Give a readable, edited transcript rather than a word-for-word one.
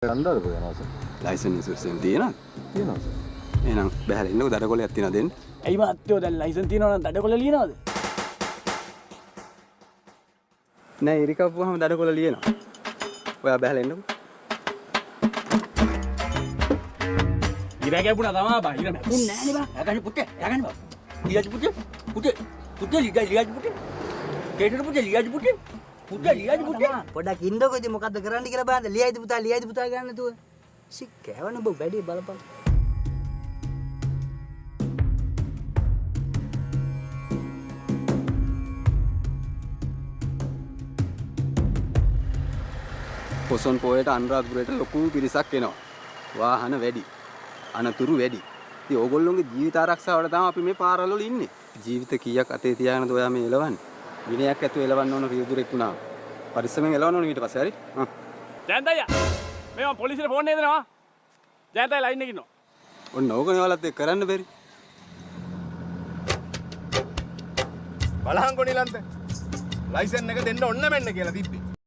අන්දාරද යනවා sir. Licence ඉස්සෙන් තියෙනවද? තියෙනවා සර්. එහෙනම් බහැලා ඉන්නකො දඩකොලයක් තියනවා දෙන්න. ඇයි මහත්තයෝ දැන් ලයිසන් තියෙනවා නම් දඩකොල ලියනවද? නෑ ඉරිකප්පුවාම දඩකොල ලියනවා. ඔයා බහැලා ඉන්නකො. ඉර ගැපුණා තමා බා. ඉර නෑනේ බා. යගන්න පුතේ. යගන්න බා. ලියජි පුතේ. පුතේ ලියජි පුතේ. කේතර පුතේ ලියජි පුතේ. පුතේ ලියජි පුතේ. පොඩක් ඉන්නකො ඉතින් මොකද්ද කරන්න කියලා බලන්න. ලියයිද පුතා ගන්න තුව. කෑවන බෝ වැඩි බලපන්. පොසොන් පොයට අනුරාධපුරයට ලොකු පිරිසක් එනවා. වාහන වැඩි. අනතුරු වැඩි. ඉතින් ඕගොල්ලෝගේ ජීවිත ආරක්ෂාවට තමයි අපි මේ පාරවල ඉන්නේ. ජීවිත කීයක් අතේ තියාගෙනද ඔයා මේ එලවන්නේ? විනයක් ඇතුව එලවන්න ඕන රියදුරෙක් වුණා. පරිස්සමෙන් එලවන්න ඕන ඊට පස්සේ හරි. ජයන්තయ్య මේ මම පොලිසියට ෆෝන් දෙනවා. ජයන්තయ్య ලයින් එකේ ඉන්නවා. ඔන්න ඕකනේ ඔයාලත් එක්ක කරන්න බැරි. බලහන් කොනිලන්ත ලයිසන් එක දෙන්න ඔන්න මෙන්න කියලා තිබ්බේ.